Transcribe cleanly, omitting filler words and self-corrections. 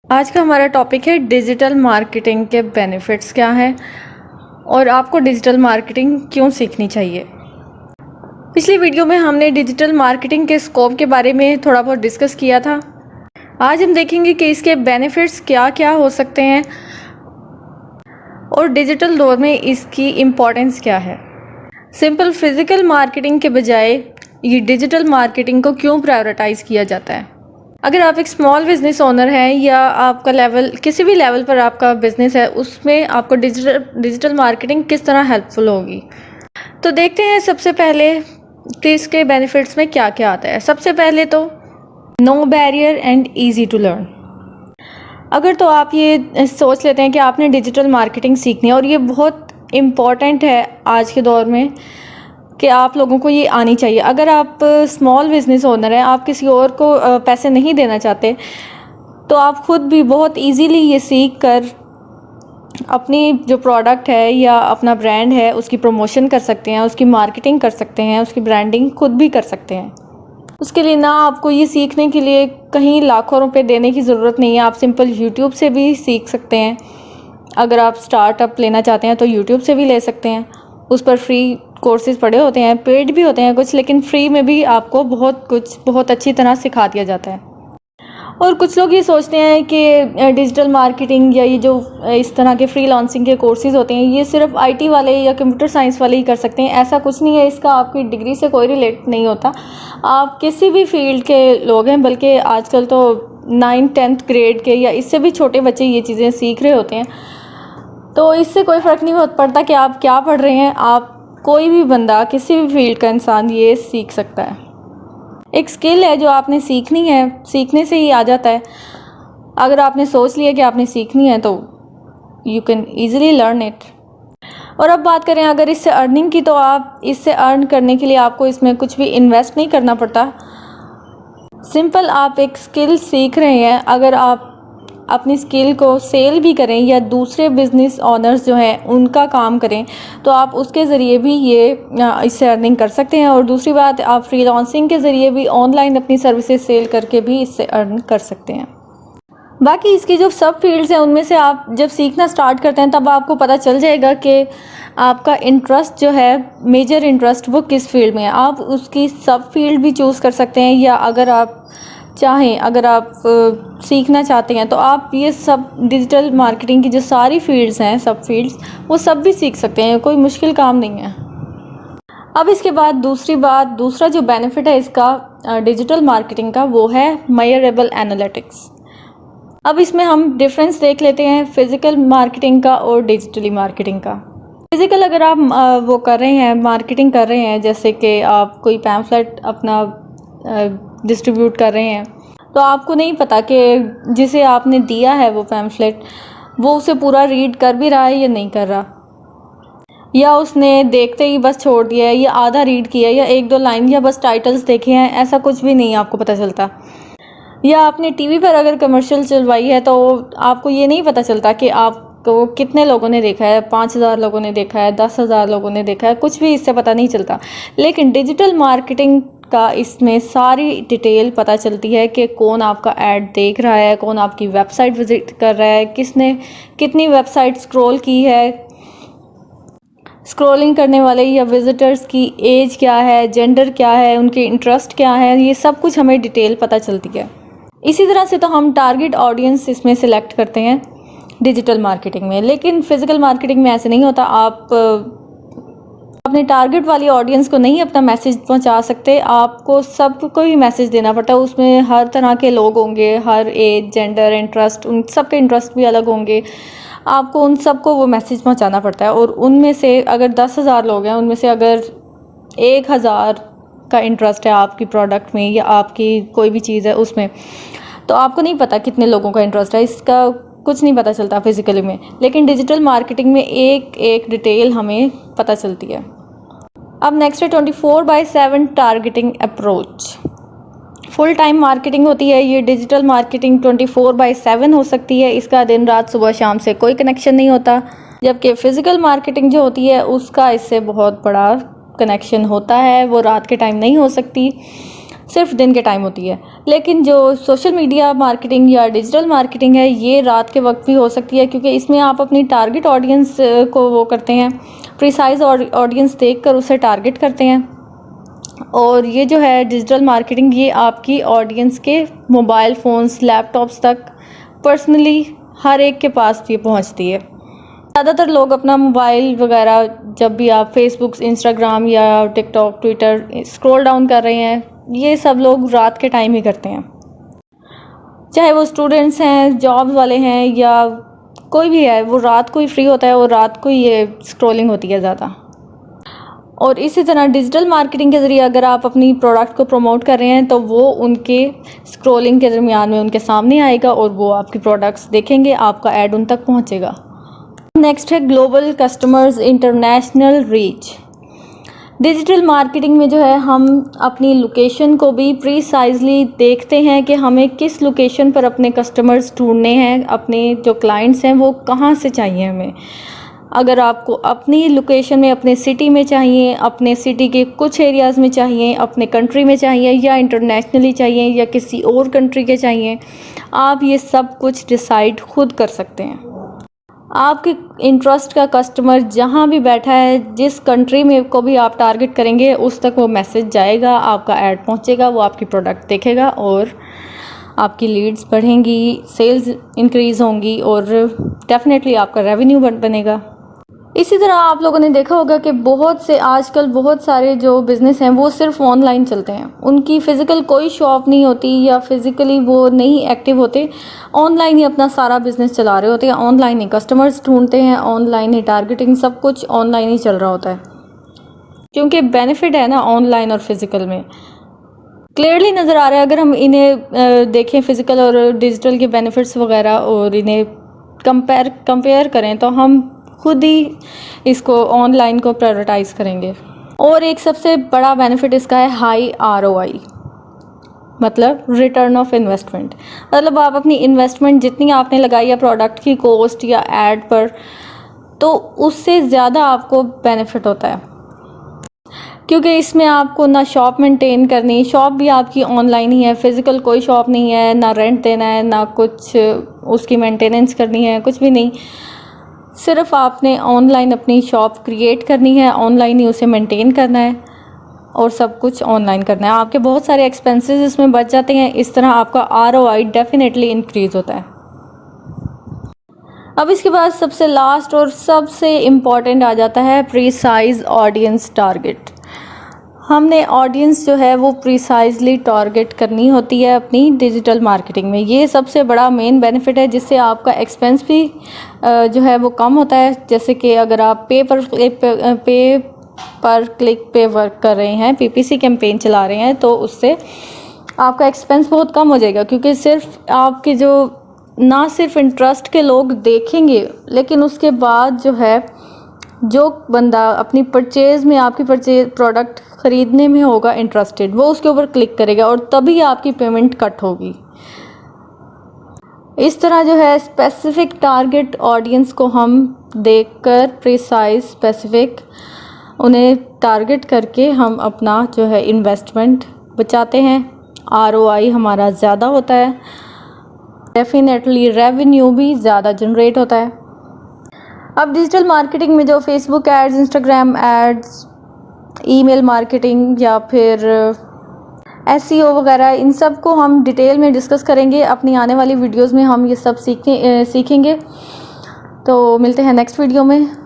आज का हमारा टॉपिक है डिजिटल मार्केटिंग के बेनिफिट्स क्या हैं और आपको डिजिटल मार्केटिंग क्यों सीखनी चाहिए। पिछली वीडियो में हमने डिजिटल मार्केटिंग के स्कोप के बारे में थोड़ा बहुत डिस्कस किया था। आज हम देखेंगे कि इसके बेनिफिट्स क्या क्या हो सकते हैं और डिजिटल दौर में इसकी इम्पोर्टेंस क्या है। सिंपल फिजिकल मार्केटिंग के बजाय ये डिजिटल मार्केटिंग को क्यों प्रायोरिटाइज किया जाता है। अगर आप एक स्मॉल बिजनेस ओनर हैं या आपका लेवल किसी भी लेवल पर आपका बिजनेस है, उसमें आपको डिजिटल मार्केटिंग किस तरह हेल्पफुल होगी। तो देखते हैं सबसे पहले कि इसके बेनिफिट्स में क्या क्या आता है। सबसे पहले तो no barrier and easy to learn. अगर तो आप ये सोच लेते हैं कि आपने डिजिटल मार्केटिंग सीखनी है और ये बहुत इम्पॉर्टेंट है आज के दौर में कि आप लोगों को ये आनी चाहिए। अगर आप स्मॉल बिजनेस ओनर हैं, आप किसी और को पैसे नहीं देना चाहते, तो आप खुद भी बहुत इजीली ये सीख कर अपनी जो प्रोडक्ट है या अपना ब्रांड है उसकी प्रमोशन कर सकते हैं, उसकी मार्केटिंग कर सकते हैं, उसकी ब्रांडिंग खुद भी कर सकते हैं। उसके लिए ना आपको ये सीखने के लिए कहीं लाखों रुपए देने की ज़रूरत नहीं है। आप सिंपल यूट्यूब से भी सीख सकते हैं। अगर आप स्टार्टअप लेना चाहते हैं तो यूट्यूब से भी ले सकते हैं। उस पर फ्री कोर्सेज पड़े होते हैं, पेड भी होते हैं कुछ, लेकिन फ्री में भी आपको बहुत अच्छी तरह सिखा दिया जाता है। और कुछ लोग ये सोचते हैं कि डिजिटल मार्केटिंग या ये जो इस तरह के फ्रीलांसिंग के कोर्सेज होते हैं ये सिर्फ आईटी वाले या कंप्यूटर साइंस वाले ही कर सकते हैं। ऐसा कुछ नहीं है, इसका आपकी डिग्री से कोई रिलेट नहीं होता। आप किसी भी फील्ड के लोग हैं, बल्कि आजकल तो 9th-10th ग्रेड के या इससे भी छोटे बच्चे ये चीज़ें सीख रहे होते हैं। तो इससे कोई फ़र्क नहीं पड़ता कि आप क्या पढ़ रहे हैं। आप कोई भी बंदा, किसी भी फील्ड का इंसान ये सीख सकता है। एक स्किल है जो आपने सीखनी है, सीखने से ही आ जाता है। अगर आपने सोच लिया कि आपने सीखनी है तो you can easily learn it. और अब बात करें अगर इससे अर्निंग की, तो आप इससे अर्न करने के लिए आपको इसमें कुछ भी इन्वेस्ट नहीं करना पड़ता। सिंपल आप एक स्किल सीख रहे हैं, अगर आप अपनी स्किल को सेल भी करें या दूसरे बिजनेस ओनर्स जो हैं उनका काम करें, तो आप उसके ज़रिए भी ये इससे अर्निंग कर सकते हैं। और दूसरी बात, आप फ्रीलांसिंग के ज़रिए भी ऑनलाइन अपनी सर्विसेज सेल करके भी इससे अर्न कर सकते हैं। बाकी इसकी जो सब फील्ड्स हैं उनमें से आप जब सीखना स्टार्ट करते हैं तब आपको पता चल जाएगा कि आपका इंटरेस्ट जो है, मेजर इंटरेस्ट, वो किस फील्ड में है। आप उसकी सब फील्ड भी चूज़ कर सकते हैं, या अगर आप चाहें, अगर आप सीखना चाहते हैं तो आप ये सब डिजिटल मार्केटिंग की जो सारी फील्ड्स हैं, सब फील्ड्स, वो सब भी सीख सकते हैं। कोई मुश्किल काम नहीं है। अब इसके बाद दूसरा जो बेनिफिट है इसका डिजिटल मार्केटिंग का, वो है मेजरेबल एनालिटिक्स। अब इसमें हम डिफरेंस देख लेते हैं फिज़िकल मार्केटिंग का और डिजिटली मार्केटिंग का। फिज़िकल अगर आप वो कर रहे हैं, मार्केटिंग कर रहे हैं, जैसे कि आप कोई पैम्फलेट अपना डिस्ट्रीब्यूट कर रहे हैं, तो आपको नहीं पता कि जिसे आपने दिया है वो पैम्फलेट, वो उसे पूरा रीड कर भी रहा है या नहीं कर रहा, या उसने देखते ही बस छोड़ दिया है, या आधा रीड किया, या 1-2 लाइन, या बस टाइटल्स देखे हैं। ऐसा कुछ भी नहीं आपको पता चलता। या आपने टीवी पर अगर कमर्शियल चलवाई है तो आपको ये नहीं पता चलता कि आपको कितने लोगों ने देखा है, 5000 लोगों ने देखा है, 10,000 लोगों ने देखा है, कुछ भी इससे पता नहीं चलता। लेकिन डिजिटल मार्केटिंग का इसमें सारी डिटेल पता चलती है कि कौन आपका ऐड देख रहा है, कौन आपकी वेबसाइट विजिट कर रहा है, किसने कितनी वेबसाइट स्क्रॉल की है, स्क्रॉलिंग करने वाले या विजिटर्स की एज क्या है, जेंडर क्या है, उनके इंटरेस्ट क्या है, ये सब कुछ हमें डिटेल पता चलती है। इसी तरह से तो हम टारगेट ऑडियंस इसमें सिलेक्ट करते हैं डिजिटल मार्केटिंग में, लेकिन फिज़िकल मार्केटिंग में ऐसे नहीं होता। आप अपने टारगेट वाली ऑडियंस को नहीं अपना मैसेज पहुंचा सकते, आपको सबको ही मैसेज देना पड़ता है। उसमें हर तरह के लोग होंगे, हर एज, जेंडर, इंटरेस्ट, उन सब के इंटरेस्ट भी अलग होंगे। आपको उन सबको वो मैसेज पहुंचाना पड़ता है। और उनमें से अगर 10,000 लोग हैं, उनमें से अगर 1,000 का इंटरेस्ट है आपकी प्रोडक्ट में या आपकी कोई भी चीज़ है उसमें, तो आपको नहीं पता कितने लोगों का इंटरेस्ट है, इसका कुछ नहीं पता चलता फिज़िकली में। लेकिन डिजिटल मार्केटिंग में एक एक डिटेल हमें पता चलती है। अब नेक्स्ट है 24/7 targeting approach. Full time marketing होती है ये। डिजिटल मार्केटिंग 24/7 हो सकती है, इसका दिन रात सुबह शाम से कोई कनेक्शन नहीं होता। जबकि फ़िज़िकल मार्केटिंग जो होती है उसका इससे बहुत बड़ा कनेक्शन होता है, वो रात के टाइम नहीं हो सकती। सिर्फ दिन के टाइम होती है। लेकिन जो सोशल मीडिया मार्केटिंग या डिजिटल मार्केटिंग है, ये रात के वक्त भी हो सकती है, क्योंकि इसमें आप अपनी टारगेट ऑडियंस को वो करते हैं, प्रिसाइज ऑडियंस देखकर उसे टारगेट करते हैं। और ये जो है डिजिटल मार्केटिंग, ये आपकी ऑडियंस के मोबाइल फ़ोन्स, लैपटॉप्स तक पर्सनली हर एक के पास ये पहुंचती है। ज़्यादातर लोग अपना मोबाइल वगैरह जब भी आप फेसबुक, इंस्टाग्राम या टिकटॉक, ट्विटर स्क्रॉल डाउन कर रहे हैं, ये सब लोग रात के टाइम ही करते हैं। चाहे वो स्टूडेंट्स हैं, जॉब वाले हैं, या कोई भी है, वो रात को ही फ्री होता है और रात को ही ये स्क्रॉलिंग होती है ज़्यादा। और इसी तरह डिजिटल मार्केटिंग के ज़रिए अगर आप अपनी प्रोडक्ट को प्रमोट कर रहे हैं, तो वो उनके स्क्रॉलिंग के दरमियान में उनके सामने आएगा और वो आपकी प्रोडक्ट्स देखेंगे, आपका ऐड उन तक पहुंचेगा। नेक्स्ट है global customers, international reach. Digital marketing में जो है हम अपनी लोकेशन को भी प्रीसाइजली देखते हैं कि हमें किस लोकेशन पर अपने कस्टमर्स ढूंढने हैं, अपने जो क्लाइंट्स हैं वो कहाँ से चाहिए हमें। अगर आपको अपनी लोकेशन में, अपने सिटी में चाहिए, अपने सिटी के कुछ एरियाज़ में चाहिए, अपने कंट्री में चाहिए, या इंटरनेशनली चाहिए, या किसी और कंट्री के चाहिए, आप ये सब कुछ डिसाइड खुद कर सकते हैं। आपके इंटरेस्ट का कस्टमर जहाँ भी बैठा है, जिस कंट्री में को भी आप टारगेट करेंगे, उस तक वो मैसेज जाएगा, आपका ऐड पहुँचेगा, वो आपकी प्रोडक्ट देखेगा और आपकी लीड्स बढ़ेंगी, सेल्स इंक्रीज़ होंगी और डेफिनेटली आपका रेवेन्यू बनेगा। इसी तरह आप लोगों ने देखा होगा कि आजकल बहुत सारे जो बिज़नेस हैं वो सिर्फ ऑनलाइन चलते हैं। उनकी फ़िज़िकल कोई शॉप नहीं होती या फिज़िकली वो नहीं एक्टिव होते, ऑनलाइन ही अपना सारा बिज़नेस चला रहे होते हैं, ऑनलाइन ही कस्टमर्स ढूंढते हैं, ऑनलाइन ही टारगेटिंग, सब कुछ ऑनलाइन ही चल रहा होता है। क्योंकि बेनिफिट है ना ऑनलाइन और फिज़िकल में, क्लियरली नज़र आ रहा है। अगर हम इन्हें देखें, फ़िज़िकल और डिजिटल के बेनिफिट्स वगैरह, और इन्हें कंपेयर करें, तो हम खुद ही इसको ऑनलाइन को प्रायोरिटाइज़ करेंगे। और एक सबसे बड़ा बेनिफिट इसका है हाई ROI, मतलब रिटर्न ऑफ इन्वेस्टमेंट। मतलब आप अपनी इन्वेस्टमेंट जितनी आपने लगाई है प्रोडक्ट की कॉस्ट या ऐड पर, तो उससे ज़्यादा आपको बेनिफिट होता है, क्योंकि इसमें आपको ना शॉप मेंटेन करनी, शॉप भी आपकी ऑनलाइन ही है, फिज़िकल कोई शॉप नहीं है, ना रेंट देना है, ना कुछ उसकी मेंटेनेंस करनी है, कुछ भी नहीं। सिर्फ आपने ऑनलाइन अपनी शॉप क्रिएट करनी है, ऑनलाइन ही उसे मेंटेन करना है और सब कुछ ऑनलाइन करना है। आपके बहुत सारे एक्सपेंसेस इसमें बच जाते हैं। इस तरह आपका ROI डेफिनेटली इंक्रीज़ होता है। अब इसके बाद सबसे लास्ट और सबसे इम्पॉर्टेंट आ जाता है प्रीसाइज ऑडियंस टारगेट। हमने ऑडियंस जो है वो प्रिसाइजली टारगेट करनी होती है अपनी डिजिटल मार्केटिंग में। ये सबसे बड़ा मेन बेनिफिट है, जिससे आपका एक्सपेंस भी जो है वो कम होता है। जैसे कि अगर आप पे पर क्लिक पे वर्क कर रहे हैं, PPC कैंपेन चला रहे हैं, तो उससे आपका एक्सपेंस बहुत कम हो जाएगा, क्योंकि सिर्फ आपके जो ना सिर्फ इंटरेस्ट के लोग देखेंगे, लेकिन उसके बाद जो है जो बंदा अपनी परचेज़ में, आपकी प्रोडक्ट ख़रीदने में होगा इंटरेस्टेड, वो उसके ऊपर क्लिक करेगा और तभी आपकी पेमेंट कट होगी। इस तरह जो है स्पेसिफिक टारगेट ऑडियंस को हम देखकर प्रिसाइज स्पेसिफिक उन्हें टारगेट करके हम अपना जो है इन्वेस्टमेंट बचाते हैं, ROI हमारा ज़्यादा होता है, डेफिनेटली रेवेन्यू भी ज़्यादा जनरेट होता है। अब डिजिटल मार्केटिंग में जो Facebook ads, Instagram ads, email marketing या फिर SEO वगैरह, इन सब को हम डिटेल में डिस्कस करेंगे अपनी आने वाली वीडियोस में। हम ये सब सीखेंगे। तो मिलते हैं नेक्स्ट वीडियो में।